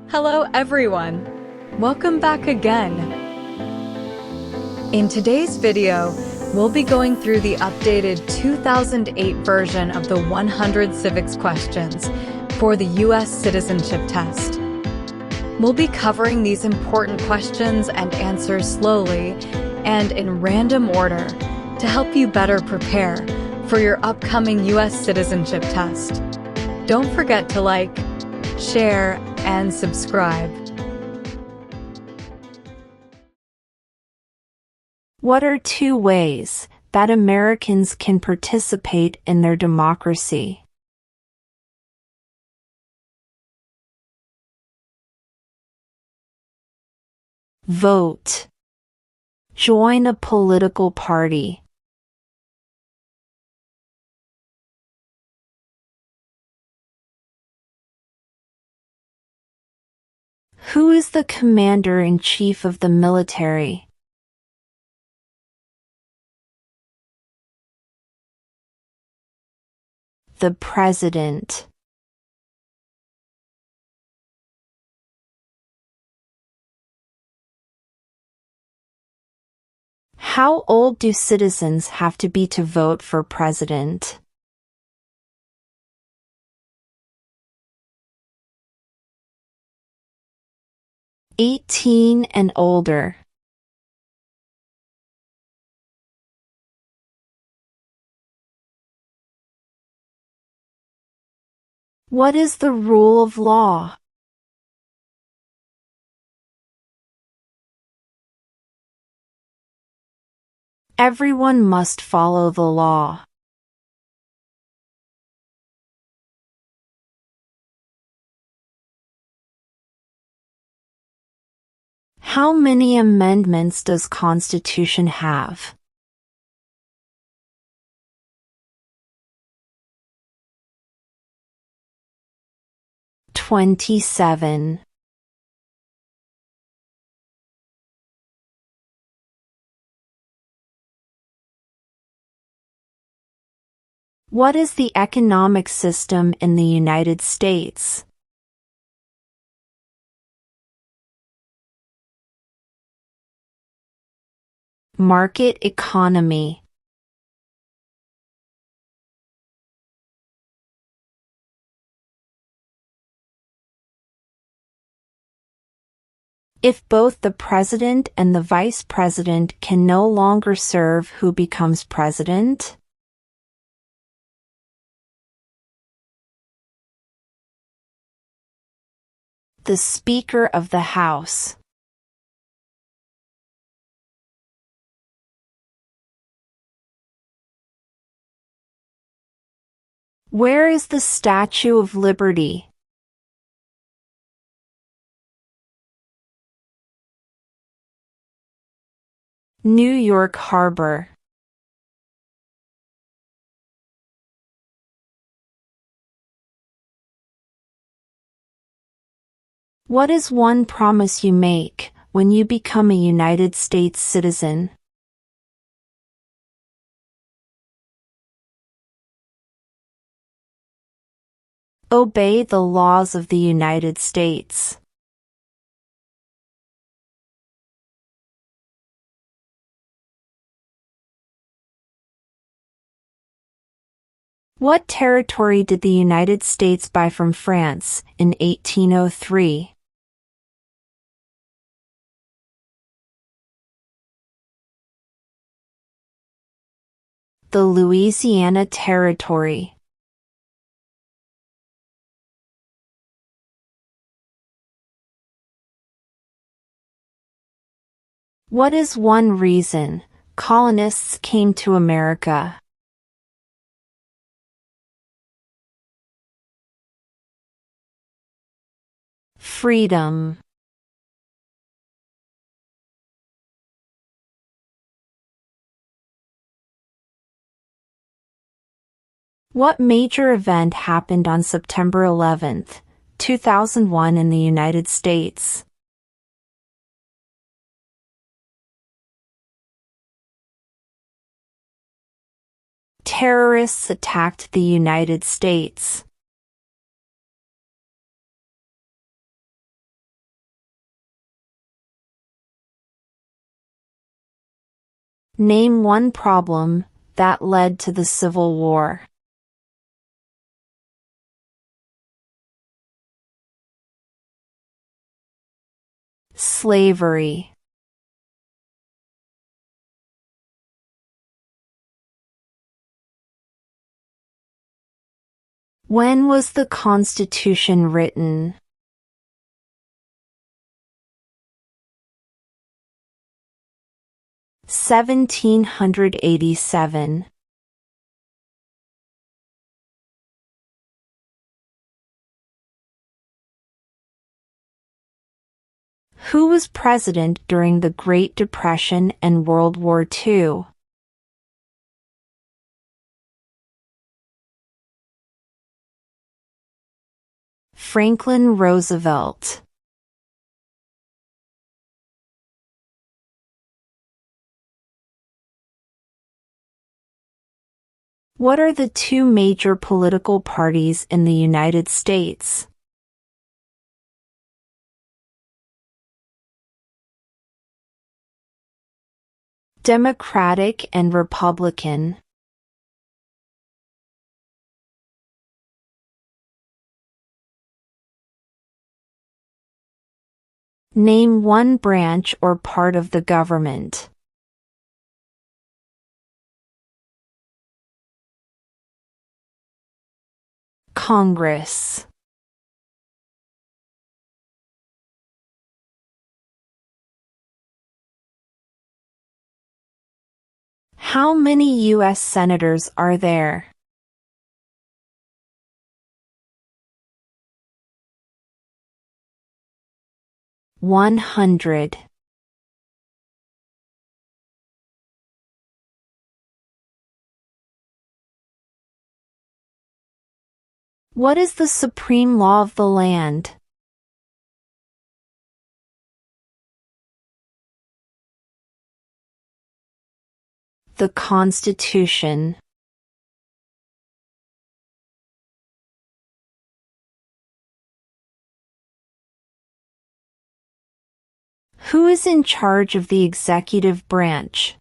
Hello everyone! Welcome back again! In today's video, we'll be going through the updated 2008 version of the 100 civics questions for the U.S. Citizenship Test. We'll be covering these important questions and answers slowly and in random order to help you better prepare for your upcoming U.S. Citizenship Test. Don't forget to like, share, and subscribe. What are two ways that Americans can participate in their democracy? Vote. Join a political party. Who is the commander-in-chief of the military? The president. How old do citizens have to be to vote for president? 18 and older. What is the rule of law? Everyone must follow the law. How many amendments does Constitution have? "27". What is the economic system in the United States? Market economy. If both the president and the vice president can no longer serve, who becomes president? The Speaker of the House. Where is the Statue of Liberty? New York Harbor. What is one promise you make when you become a United States citizen? Obey the laws of the United States. What territory did the United States buy from France in 1803? The Louisiana Territory. What is one reason colonists came to America? Freedom. What major event happened on September 11, 2001 in the United States? Terrorists attacked the United States. Name one problem that led to the Civil War. Slavery. When was the Constitution written? (1787). Who was president during the Great Depression and World War II? Franklin Roosevelt. What are the two major political parties in the United States? Democratic and Republican. Name one branch or part of the government. Congress. How many U.S. senators are there? (100). What is the supreme law of the land? The Constitution. Who is in charge of the executive branch?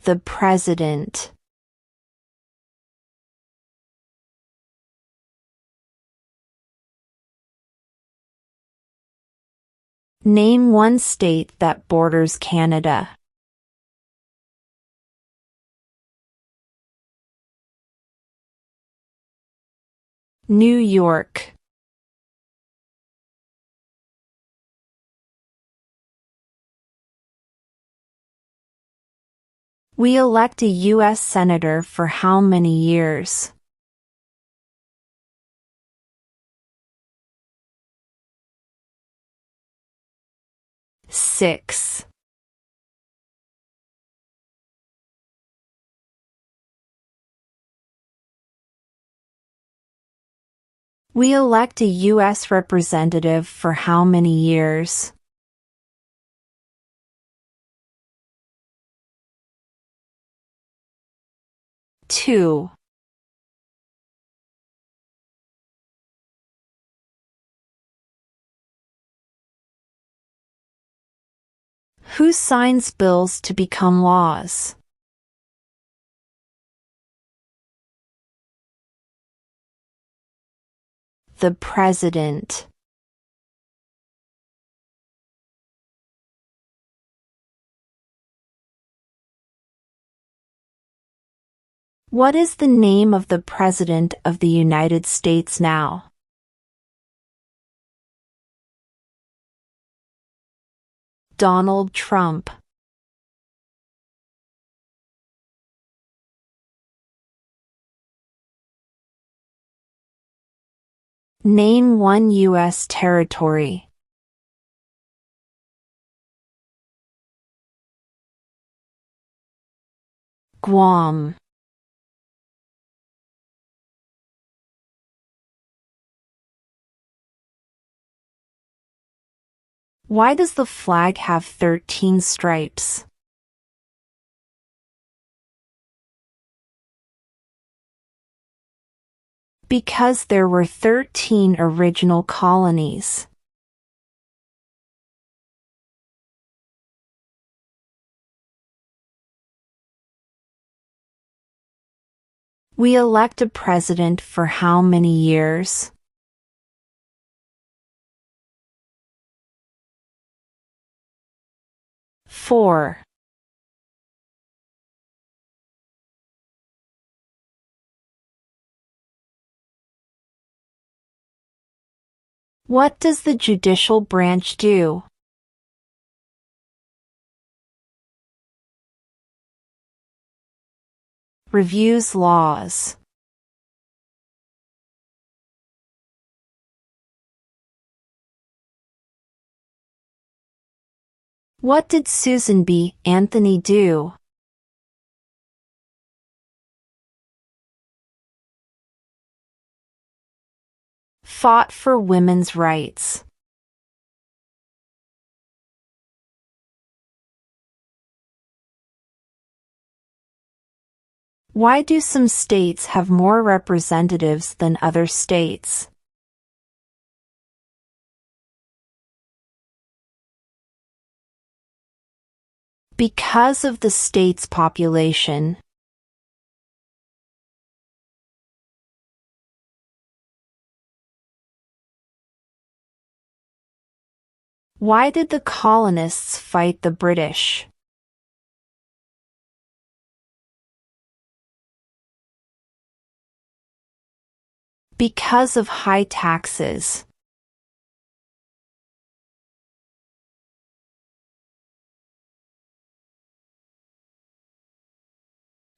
The President. Name one state that borders Canada. New York. We elect a U.S. Senator for how many years? 6. We elect a U.S. representative for how many years? 2. Who signs bills to become laws? The President. What is the name of the President of the United States now? Donald Trump. Name one U.S. territory. Guam. Why does the flag have 13 stripes? Because there were 13 original colonies. We elect a president for how many years? 4. What does the judicial branch do? Reviews laws. What did Susan B. Anthony do? Fought for women's rights. Why do some states have more representatives than other states? Because of the state's population. Why did the colonists fight the British? Because of high taxes.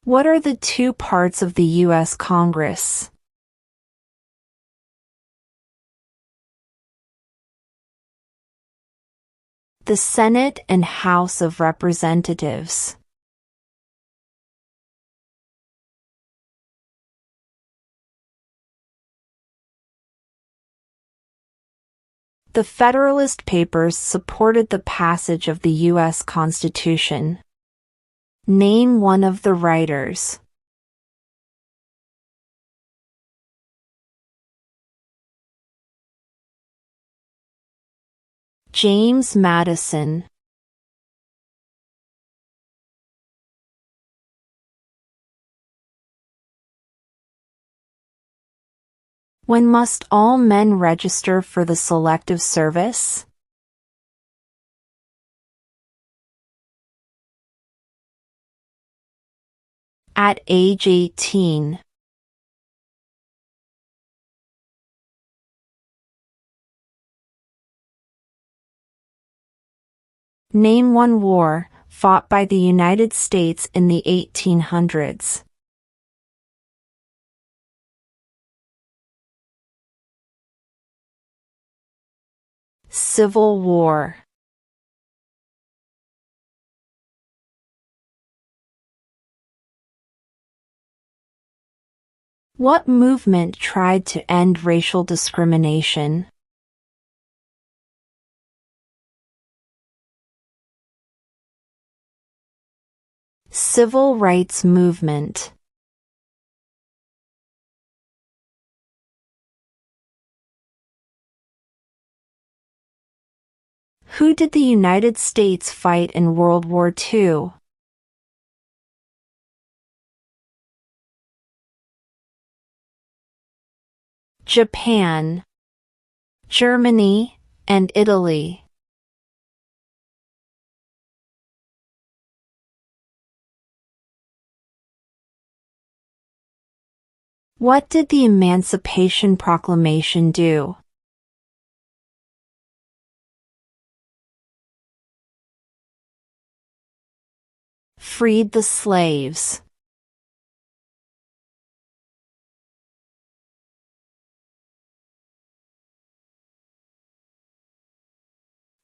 What are the two parts of the U.S. Congress? The Senate and House of Representatives. The Federalist Papers supported the passage of the U.S. Constitution. Name one of the writers. James Madison. When must all men register for the Selective Service? At age 18. Name one war fought by the United States in the 1800s. Civil War. What movement tried to end racial discrimination? Civil rights movement. Who did the United States fight in World War II? Japan, Germany, and Italy. What did the Emancipation Proclamation do? Freed the slaves.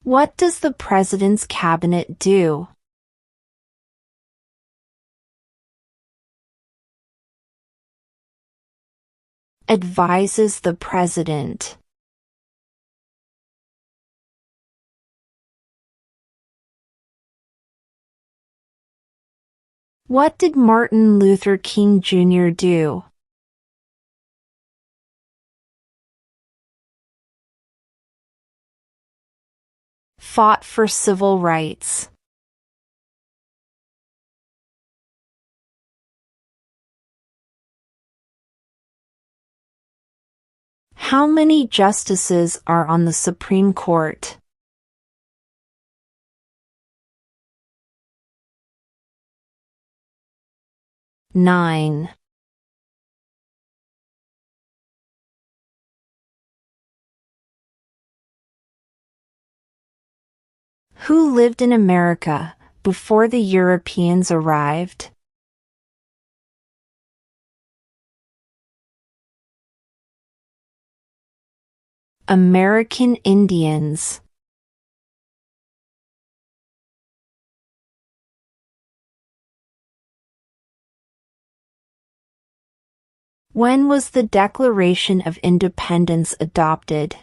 What does the President's Cabinet do? Advises the President. What did Martin Luther King Jr. do? Fought for civil rights. How many justices are on the Supreme Court? 9. Who lived in America before the Europeans arrived? American Indians. When was the Declaration of Independence adopted?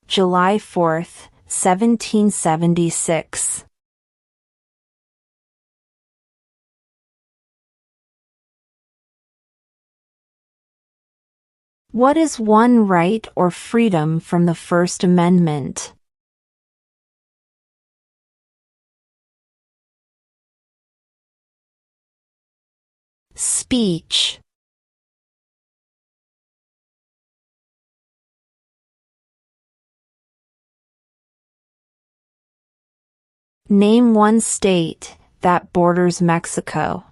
July 4, 1776. What is one right or freedom from the First Amendment? Speech. Name one state that borders Mexico.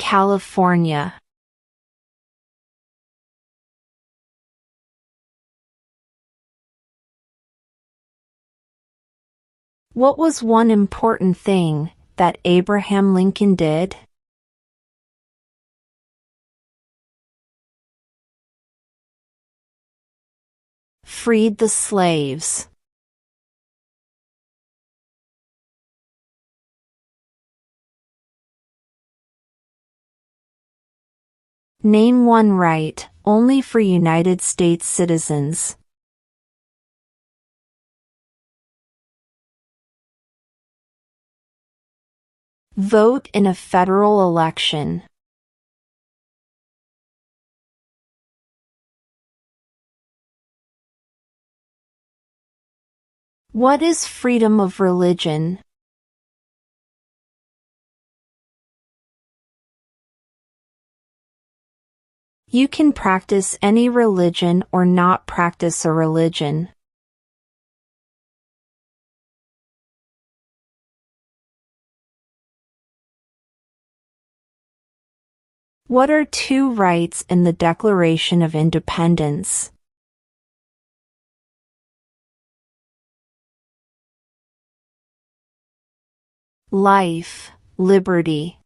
California. What was one important thing that Abraham Lincoln did? Freed the slaves. Name one right only for United States citizens. Vote in a federal election. What is freedom of religion? You can practice any religion or not practice a religion. What are two rights in the Declaration of Independence? Life, liberty.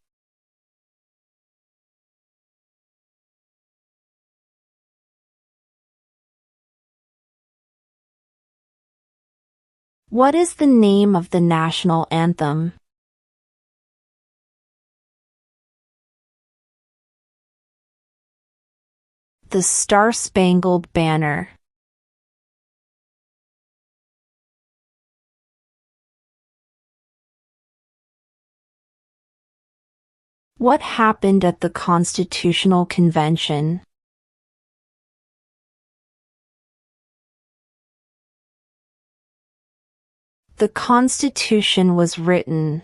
What is the name of the national anthem? The Star-Spangled Banner. What happened at the Constitutional Convention? The Constitution was written.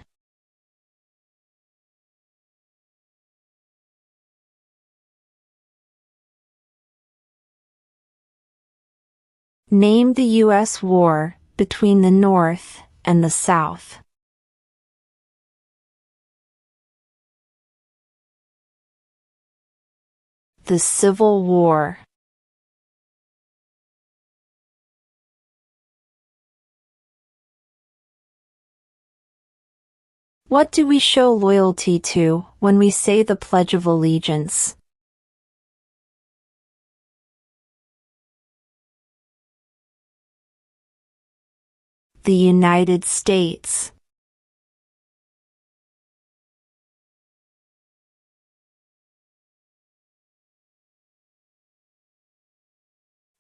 Name the U.S. war between the North and the South. The Civil War. What do we show loyalty to when we say the Pledge of Allegiance? The United States.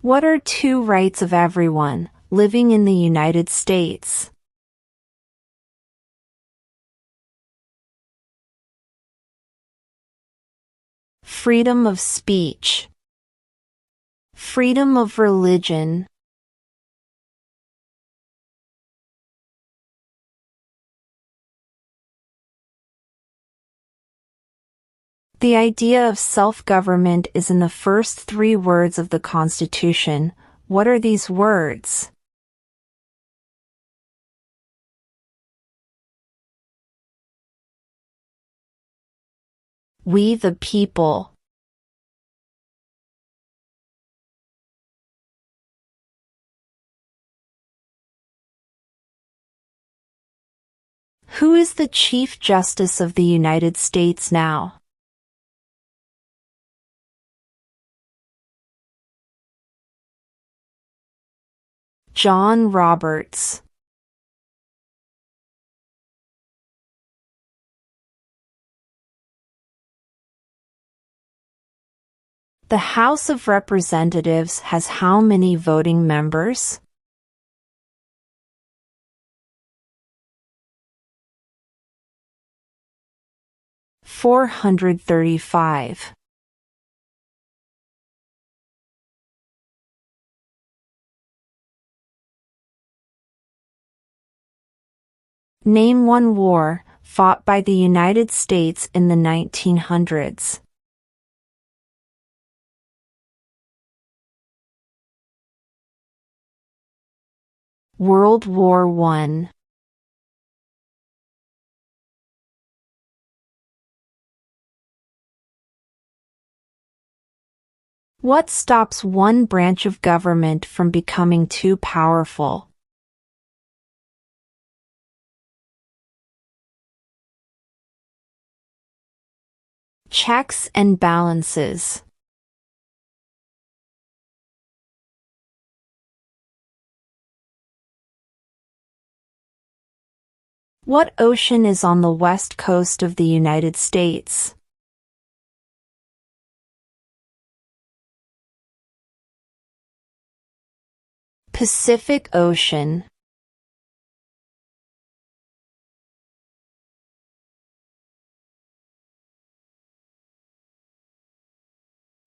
What are two rights of everyone living in the United States? Freedom of speech. Freedom of religion. The idea of self-government is in the first 3 words of the Constitution. What are these words? We the people. Who is the Chief Justice of the United States now? John Roberts. The House of Representatives has how many voting members? (435). Name one war fought by the United States in the 1900s. World War I. What stops one branch of government from becoming too powerful? Checks and balances. What ocean is on the west coast of the United States? Pacific Ocean.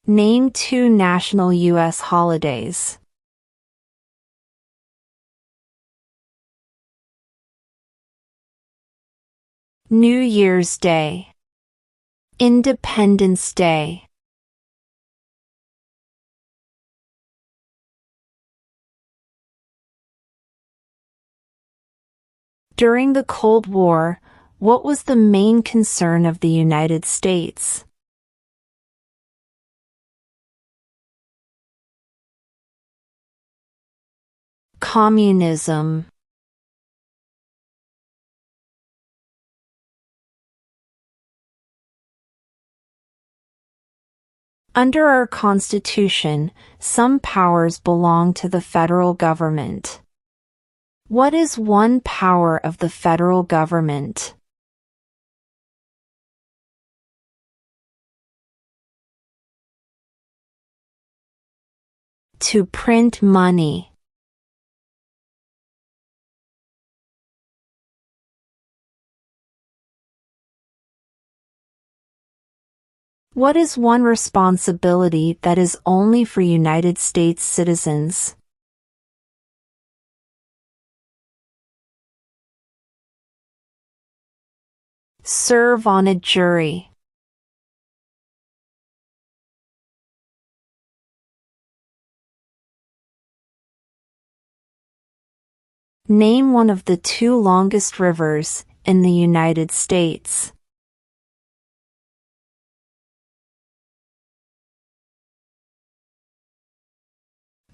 Name 2 national U.S. holidays. New Year's Day. Independence Day. During the Cold War, what was the main concern of the United States? Communism. Under our Constitution, some powers belong to the federal government. What is one power of the federal government? To print money. What is one responsibility that is only for United States citizens? Serve on a jury. Name one of the 2 longest rivers in the United States.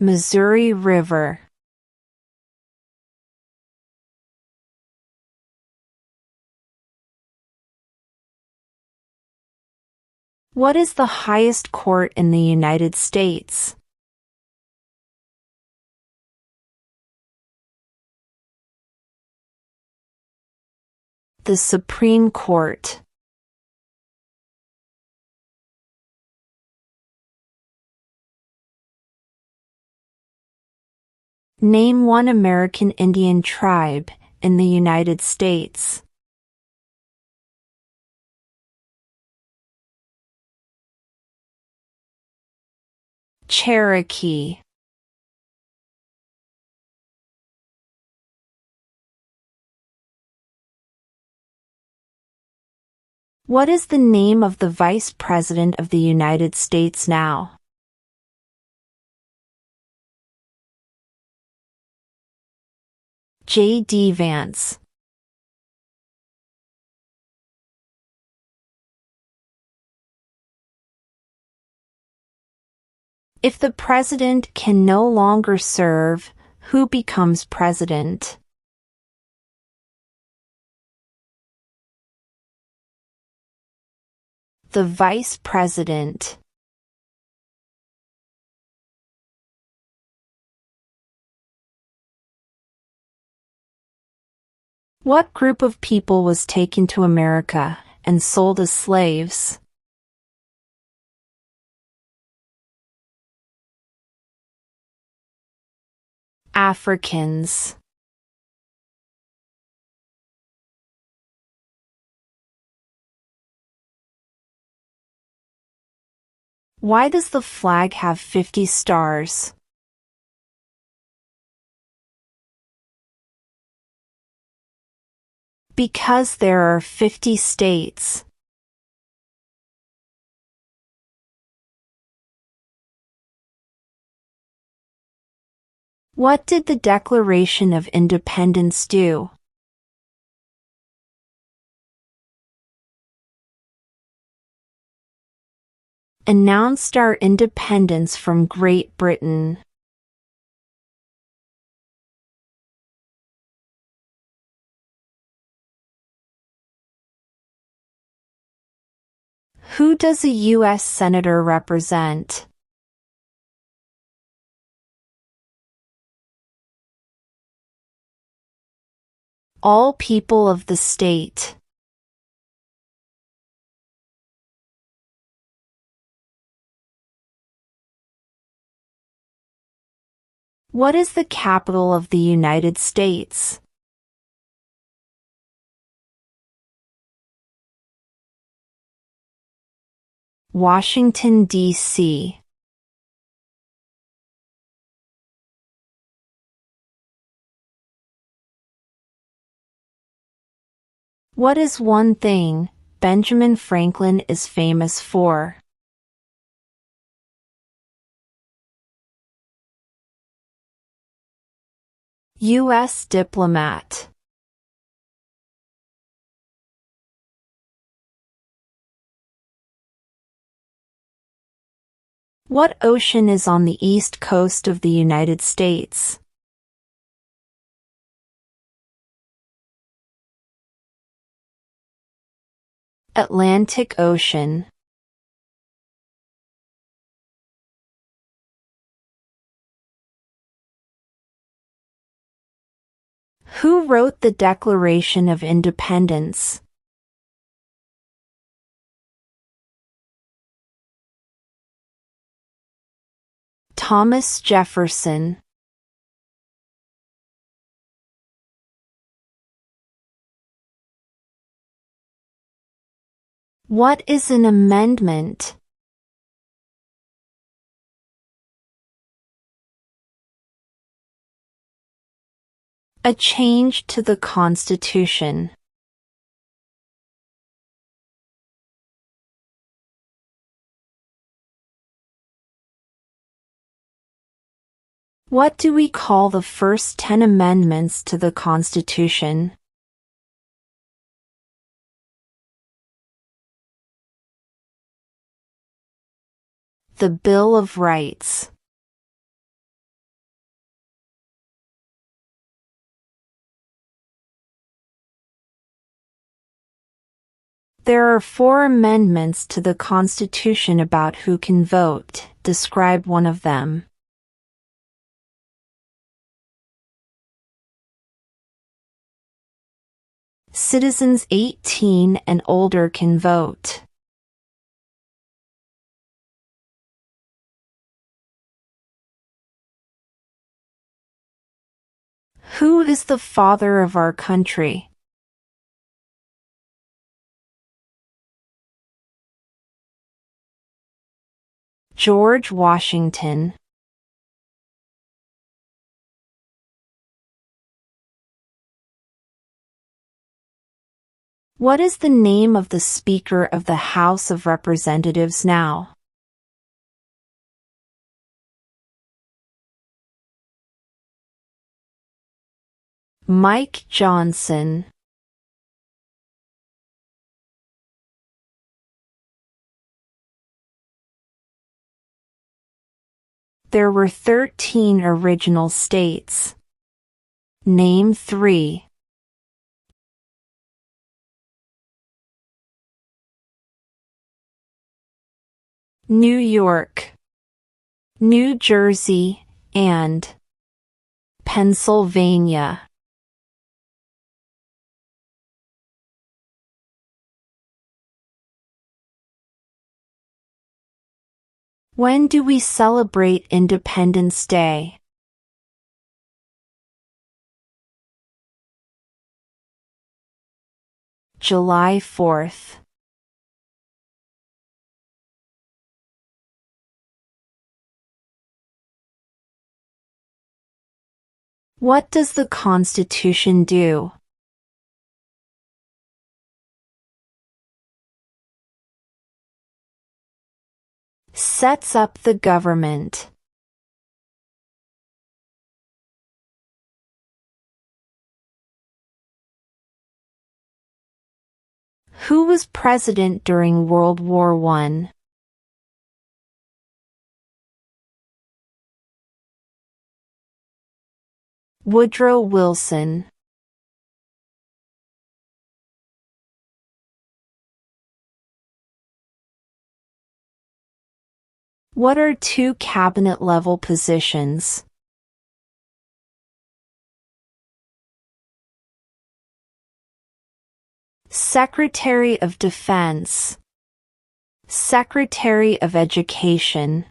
Missouri River. What is the highest court in the United States? The Supreme Court. Name one American Indian tribe in the United States. Cherokee. What is the name of the Vice President of the United States now? J.D. Vance. If the president can no longer serve, who becomes president? The vice president. What group of people was taken to America and sold as slaves? Africans. Why does the flag have 50 stars? Because there are 50 states. What did the Declaration of Independence do? Announced our independence from Great Britain. Who does a U.S. Senator represent? All people of the state. What is the capital of the United States? Washington, D.C. What is one thing Benjamin Franklin is famous for? U.S. diplomat. What ocean is on the east coast of the United States? Atlantic Ocean. Who wrote the Declaration of Independence? Thomas Jefferson. What is an amendment? A change to the Constitution. What do we call the first 10 amendments to the Constitution? The Bill of Rights. There are 4 amendments to the Constitution about who can vote. Describe one of them. Citizens 18 and older can vote. Who is the father of our country? George Washington. What is the name of the Speaker of the House of Representatives now? Mike Johnson. There were 13 original states. Name 3. New York, New Jersey, and Pennsylvania. When do we celebrate Independence Day? July 4th. What does the Constitution do? Sets up the government. Who was president during World War I? Woodrow Wilson. What are 2 cabinet-level positions? Secretary of Defense. Secretary of Education.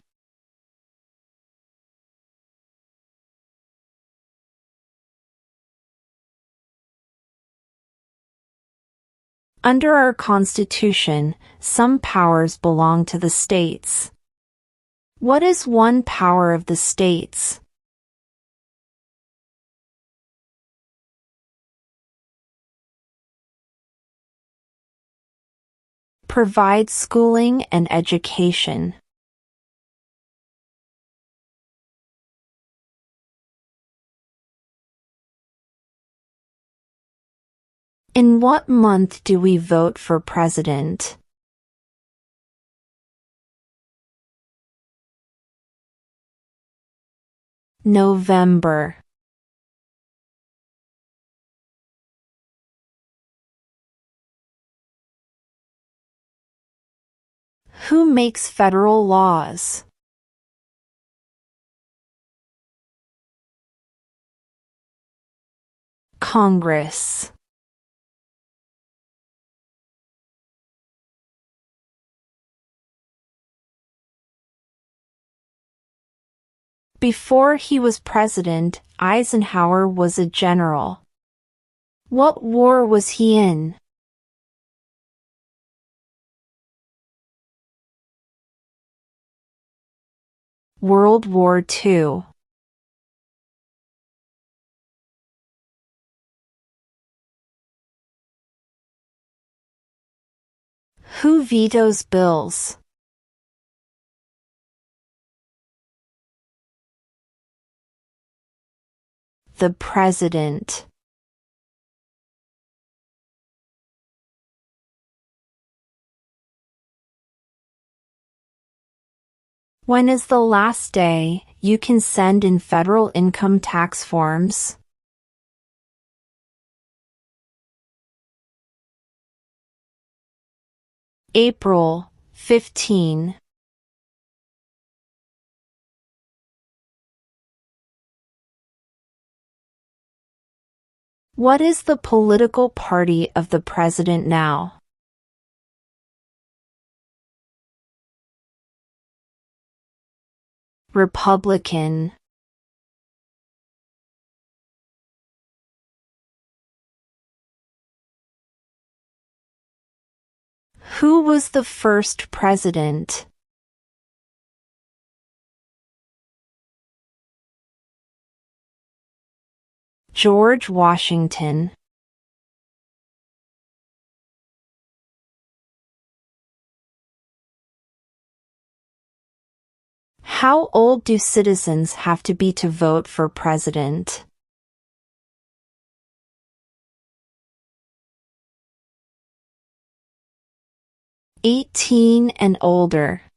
Under our Constitution, some powers belong to the states. What is one power of the states? Provide schooling and education. In what month do we vote for president? November. Who makes federal laws? Congress. Before he was president, Eisenhower was a general. What war was he in? World War II. Who vetoes bills? The President. When is the last day you can send in federal income tax forms? April 15. What is the political party of the president now? Republican. Who was the first president? George Washington. How old do citizens have to be to vote for president? 18 and older.